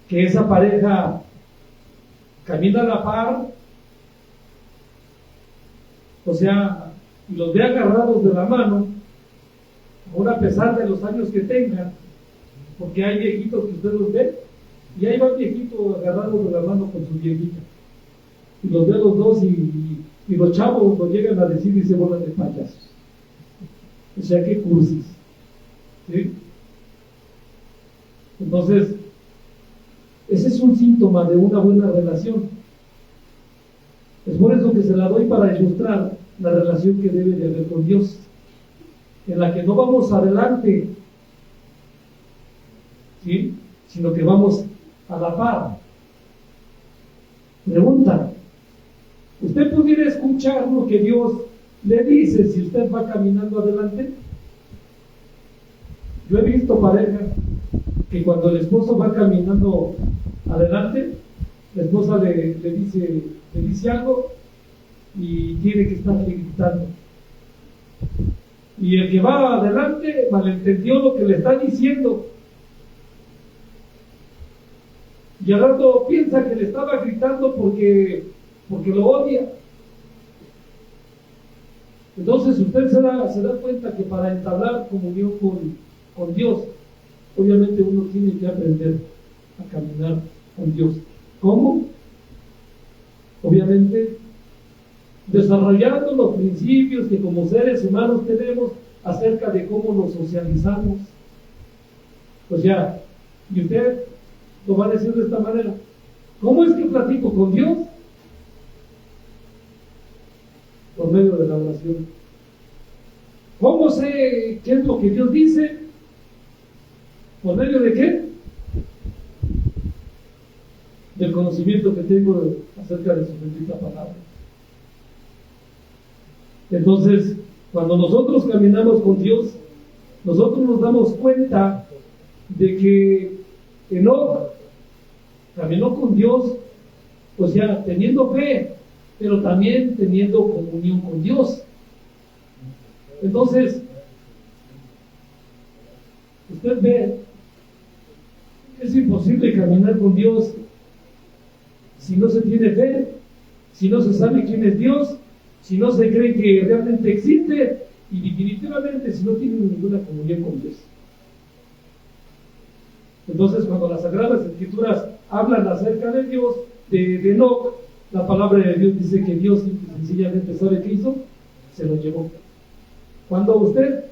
que esa pareja camina a la par, o sea, y los ve agarrados de la mano, aún a pesar de los años que tengan, porque hay viejitos que usted los ve, y ahí va el viejito agarrado de la mano con su viejita, y los ve a los dos, y los chavos lo llegan a decir y se bolan de payasos. O sea, qué cursis, ¿sí? Entonces, ese es un síntoma de una buena relación. Es por eso que se la doy para ilustrar la relación que debe de haber con Dios, en la que no vamos adelante, ¿sí?, sino que vamos a la par. Pregunta: ¿usted pudiera escuchar lo que Dios le dice si usted va caminando adelante? Yo he visto parejas que cuando el esposo va caminando adelante, la esposa le dice algo y tiene que estarle gritando. Y el que va adelante malentendió lo que le está diciendo. Y al rato piensa que le estaba gritando porque lo odia. Entonces usted se da cuenta que para entablar comunión con Dios, obviamente uno tiene que aprender a caminar con Dios. ¿Cómo? Obviamente desarrollando los principios que como seres humanos tenemos acerca de cómo nos socializamos. O sea, y usted lo va a decir de esta manera: ¿cómo es que platico con Dios? Por medio de la oración. ¿Cómo sé qué es lo que Dios dice? ¿Por medio de qué? Del conocimiento que tengo acerca de su bendita palabra. Entonces, cuando nosotros caminamos con Dios, nosotros nos damos cuenta de que Enoc caminó con Dios, o sea, teniendo fe, pero también teniendo comunión con Dios. Entonces, usted ve, es imposible caminar con Dios si no se tiene fe, si no se sabe quién es Dios, si no se cree que realmente existe y definitivamente si no tiene ninguna comunión con Dios. Entonces, cuando las Sagradas Escrituras hablan acerca de Dios, de Enoc, la palabra de Dios dice que Dios sencillamente sabe qué hizo, se lo llevó. Cuando usted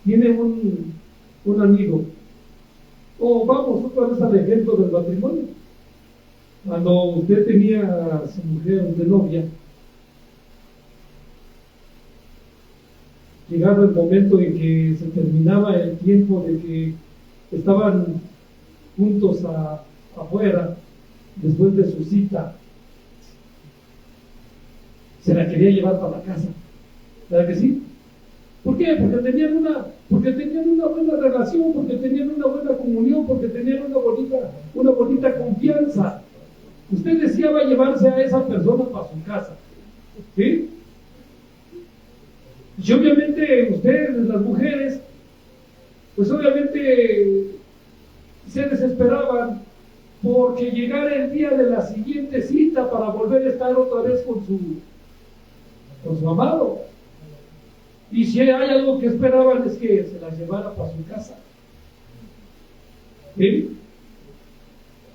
tiene un amigo, o vamos otra vez al ejemplo del matrimonio, cuando usted tenía a su mujer de novia, llegado el momento en que se terminaba el tiempo de que estaban juntos afuera, después de su cita, se la quería llevar para la casa, ¿verdad que sí? ¿Por qué? Porque tenían una buena relación, porque tenían una buena comunión, porque tenían una bonita confianza. Usted deseaba llevarse a esa persona para su casa, ¿sí? Y obviamente ustedes, las mujeres, pues obviamente se desesperaban porque llegara el día de la siguiente cita para volver a estar otra vez con su amado. Y si hay algo que esperaban es que se la llevara para su casa. ¿Sí?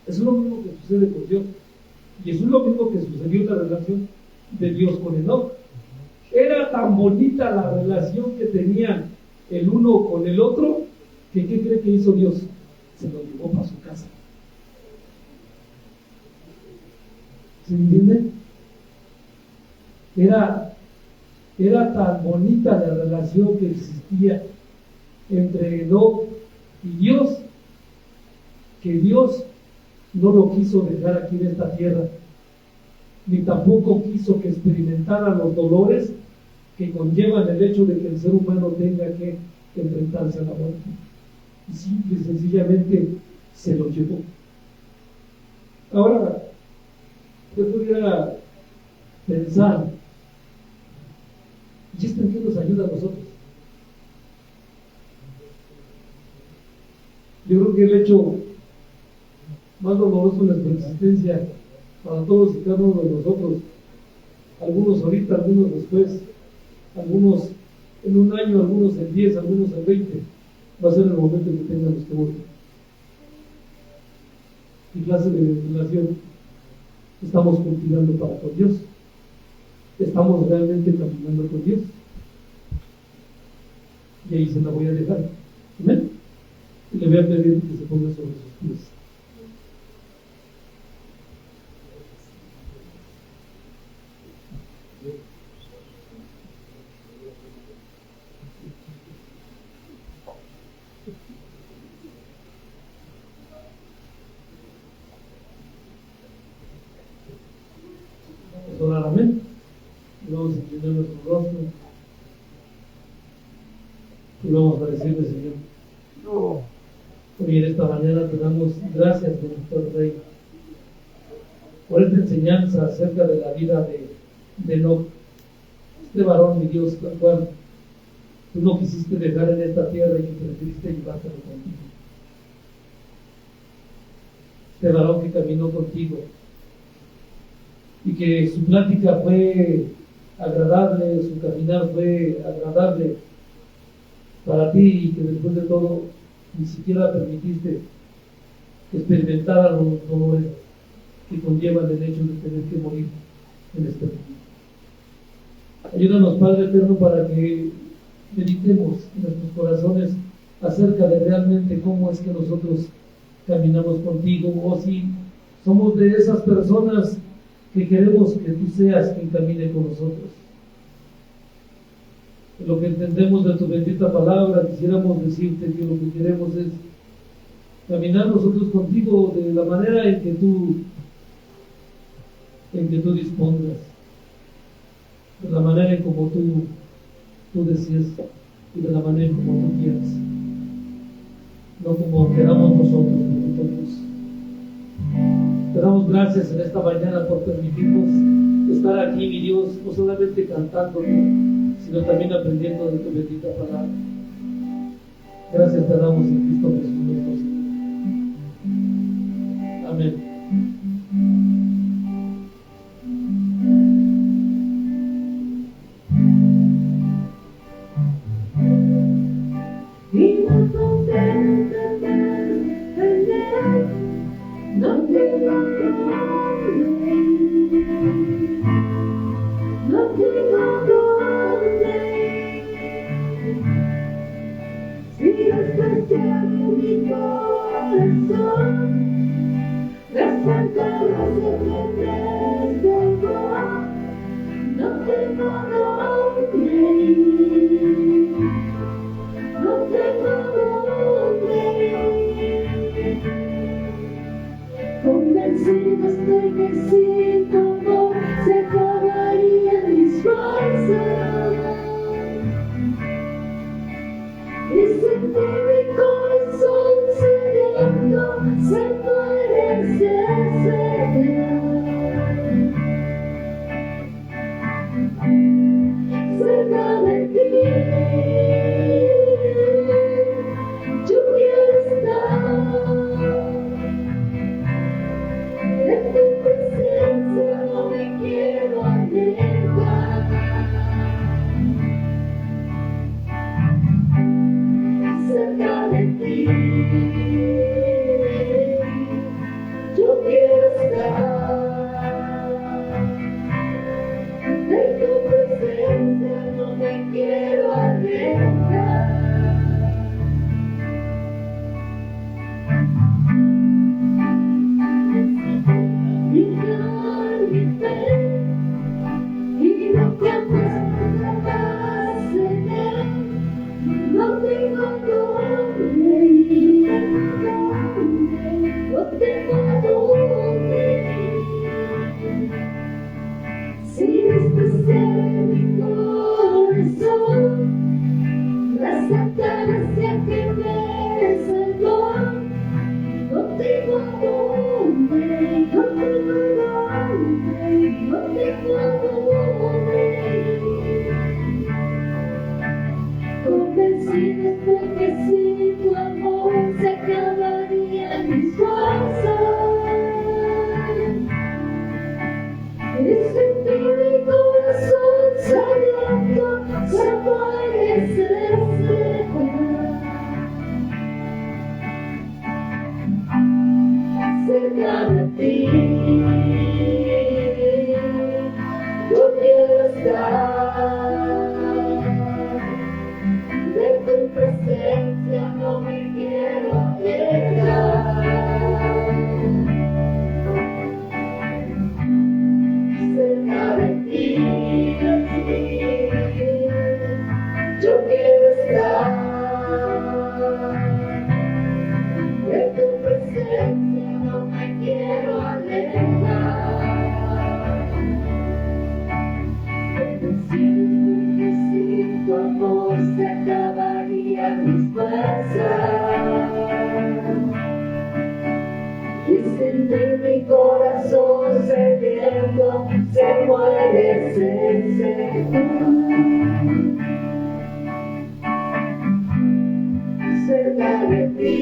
Eso es lo mismo que sucede con Dios. Y eso es lo mismo que sucedió en la relación de Dios con Enoc. Era tan bonita la relación que tenían el uno con el otro, que ¿qué cree que hizo Dios? Se lo llevó para su casa. ¿Se entiende? Era tan bonita la relación que existía entre Enoc y Dios, que Dios no lo quiso dejar aquí en esta tierra, ni tampoco quiso que experimentara los dolores que conllevan el hecho de que el ser humano tenga que enfrentarse a la muerte. Y simple y sencillamente se lo llevó. Ahora, yo pudiera pensar, ¿y esto en qué nos ayuda a nosotros? Yo creo que el hecho más doloroso de nuestra existencia para todos y cada uno de nosotros, algunos ahorita, algunos después, algunos en un año, algunos en 10, algunos en 20, va a ser el momento en que tengamos que morir. ¿Qué clase de relación estamos cultivando para con Dios? ¿Estamos realmente caminando con Dios? Y ahí se la voy a dejar. ¿Amén? Y le voy a pedir que se ponga sobre sus pies. Orar, amén. Y vamos a inclinar nuestro rostro y vamos a decirle: Señor, Hoy en esta mañana te damos gracias, bendito Rey, por esta enseñanza acerca de la vida de Enoc, este varón, mi Dios, al cual tú no quisiste dejar en esta tierra y que preferiste llevártelo contigo. Este varón que caminó contigo y que su plática fue agradable, su caminar fue agradable para ti, y que después de todo ni siquiera permitiste que experimentara los dolores que conllevan el hecho de tener que morir en este mundo. Ayúdanos, Padre eterno, para que meditemos en nuestros corazones acerca de realmente cómo es que nosotros caminamos contigo, o si somos de esas personas que queremos que tú seas quien camine con nosotros. Lo que entendemos de tu bendita palabra, quisiéramos decirte que lo que queremos es caminar nosotros contigo de la manera en que tú dispongas, de la manera en como tú deseas y de la manera en como tú quieras, no como queramos nosotros, bendito Dios. Te damos gracias en esta mañana por permitirnos estar aquí, mi Dios, no solamente cantándote, sino también aprendiendo de tu bendita palabra. Gracias te damos en Cristo Jesús nuestro Señor. Amén. Convencido estoy que sin tu amor se acabarían mis fuerzas, y sentí mi corazón sediento se parece cerca de ti. Yo quiero estar en tu presencia, no me quiero alejar. Cerca de ti, yo quiero estar. En tu presencia, no me quiero alejar. Mi fe y lo que antes jamás cegué, no tengo dónde ir, no tengo dónde ir. Si desprecié mi corazón, la santa gracia que me salvó, no tengo dónde, no tengo dónde, no tengo dónde ir. Convencido estoy que sin tu amor se acabarían mis fuerzas, y sentí mi corazón sediento se parece cerca de ti. Yo quiero estar de tu presencia, no me quiero alejar. Cerca de ti, yo quiero estar. De tu presencia no me quiero alejar. Convencido que sin tu amor se acabarían mis fuerzas, puedes enseñar. Cerca de ti,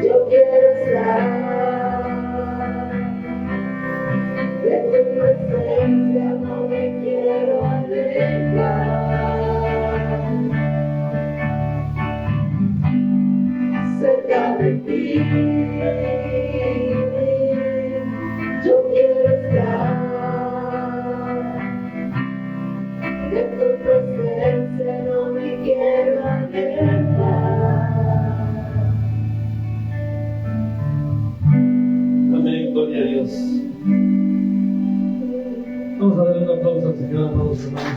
yo quiero estar. De tu presencia no me quiero alejar. Cerca de ti, yo quiero estar. De tu presencia no me quiero alejar. Amén, gloria a Dios. Vamos a darle un aplauso al Señor, amados hermanos.